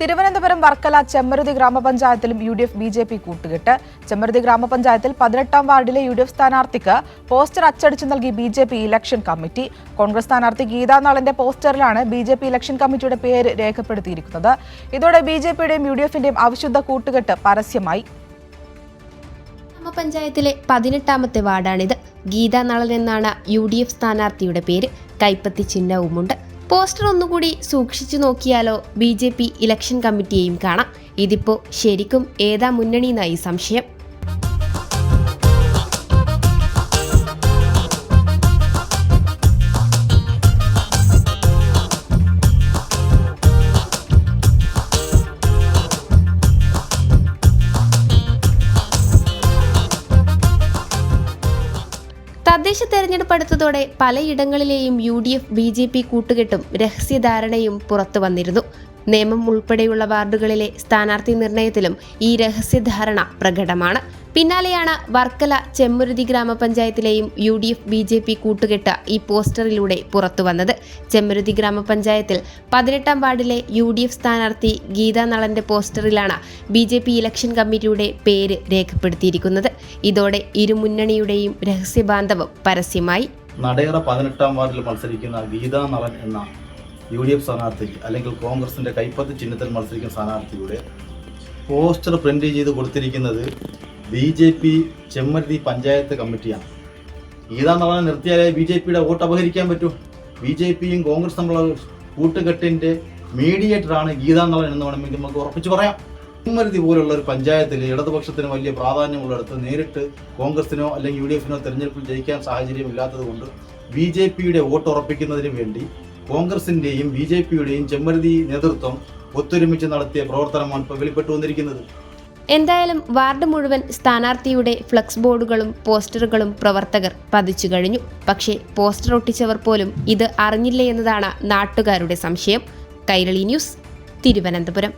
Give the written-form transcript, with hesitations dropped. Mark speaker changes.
Speaker 1: Thiruvananthapuram Varkala Chemmaruthy ഗ്രാമപഞ്ചായത്തിലും UDF BJP കൂട്ടുകെട്ട്. ചെമ്മരുതി ഗ്രാമപഞ്ചായത്തിൽ 18ാം വാർഡിലെ UDF സ്ഥാനാർത്ഥിക്ക് പോസ്റ്റർ അച്ചടിച്ചു നൽകി BJP ഇലക്ഷൻ കമ്മിറ്റി. കോൺഗ്രസ് സ്ഥാനാർത്ഥി ഗീതാ നളന്റെ പോസ്റ്ററിലാണ് BJP ഇലക്ഷൻ കമ്മിറ്റിയുടെ പേര് രേഖപ്പെടുത്തിയിരിക്കുന്നത്. ഇതോടെ BJPയുടെയും UDFന്റെയും അവിശുദ്ധ കൂട്ടുകെട്ട് പരസ്യമായി.
Speaker 2: ഗ്രാമപഞ്ചായത്തിലെ 18ാമത്തെ വാർഡാണിത്. ഗീതാ നളൻ എന്നാണ് UDF സ്ഥാനാർത്ഥിയുടെ പേര്. കൈപ്പത്തി ചിഹ്നവുമുണ്ട്. പോസ്റ്റർ ഒന്നുകൂടി സൂക്ഷിച്ചു നോക്കിയാലോ BJP ഇലക്ഷൻ കമ്മിറ്റിയെയും കാണാം. ഇതിപ്പോ ശരിക്കും ഏതാ മുന്നണിയെന്നായി സംശയം. തദ്ദേശ തെരഞ്ഞെടുപ്പ് അടുത്തതോടെ പലയിടങ്ങളിലെയും UDF BJP കൂട്ടുകെട്ടും രഹസ്യധാരണയും പുറത്തു വന്നിരുന്നു. നേമം ഉൾപ്പെടെയുള്ള വാർഡുകളിലെ സ്ഥാനാർത്ഥി നിർണയത്തിലും ഈ രഹസ്യധാരണ പ്രകടമാണ്. പിന്നാലെയാണ് വർക്കല ചെമ്മരുതി ഗ്രാമപഞ്ചായത്തിലെയും UDF BJP കൂട്ടുകെട്ട് ഈ പോസ്റ്ററിലൂടെ പുറത്തുവന്നത്. ചെമ്മരുതി ഗ്രാമപഞ്ചായത്തിൽ 18ാം വാർഡിലെ UDF സ്ഥാനാർത്ഥി ഗീതാ നളന്റെ പോസ്റ്ററിലാണ് BJP ഇലക്ഷൻ കമ്മിറ്റിയുടെ പേര് രേഖപ്പെടുത്തിയിരിക്കുന്നത്. ഇതോടെ ഇരുമുന്നണിയുടെയും രഹസ്യബാന്ധവം പരസ്യമായി.
Speaker 3: നടയറ 18ാം വാർഡിൽ മത്സരിക്കുന്ന ഗീതാ നളൻ എന്ന UDF സ്ഥാനാർത്ഥി അല്ലെങ്കിൽ കോൺഗ്രസിന്റെ കൈപ്പത്തി ചിഹ്നത്തിൽ മത്സരിക്കുന്ന സ്ഥാനാർത്ഥിയുടെ പോസ്റ്റർ പ്രിന്റ് ചെയ്ത് കൊടുത്തിരിക്കുന്നത് BJP ചെമ്മരുതി പഞ്ചായത്ത് കമ്മിറ്റിയാണ്. ഗീതാ നളനെ നിർത്തിയാലേ BJPയുടെ വോട്ട് അപഹരിക്കാൻ പറ്റൂ. BJPയും കോൺഗ്രസ് തമ്മിലുള്ള കൂട്ടുകെട്ടിന്റെ മീഡിയേറ്ററാണ് ഗീതാ നളൻ എന്ന് വേണമെങ്കിൽ നമുക്ക് ഉറപ്പിച്ചു പറയാം. ചെമ്മരുതി പോലുള്ള ഒരു പഞ്ചായത്തിൽ ഇടതുപക്ഷത്തിന് വലിയ പ്രാധാന്യമുള്ളിടത്ത് നേരിട്ട് കോൺഗ്രസിനോ അല്ലെങ്കിൽ UDFനോ തെരഞ്ഞെടുപ്പിൽ ജയിക്കാൻ സാഹചര്യമില്ലാത്തത് കൊണ്ട് BJPയുടെ വോട്ട് ഉറപ്പിക്കുന്നതിന് വേണ്ടി കോൺഗ്രസിന്റെയും BJPയുടെയും ചെമ്മരുതി നേതൃത്വം ഒത്തൊരുമിച്ച് നടത്തിയ പ്രവർത്തനമാണ് ഇപ്പോൾ വെളിപ്പെട്ടു വന്നിരിക്കുന്നത്.
Speaker 2: എന്തായാലും വാർഡ് മുഴുവൻ സ്ഥാനാർത്ഥിയുടെ ഫ്ലക്സ് ബോർഡുകളും പോസ്റ്ററുകളും പ്രവർത്തകർ പതിച്ചു കഴിഞ്ഞു. പക്ഷേ പോസ്റ്റർ ഒട്ടിച്ചവർ പോലും ഇത് അറിഞ്ഞില്ലേ എന്നതാണ് നാട്ടുകാരുടെ സംശയം. കൈരളി ന്യൂസ്, തിരുവനന്തപുരം.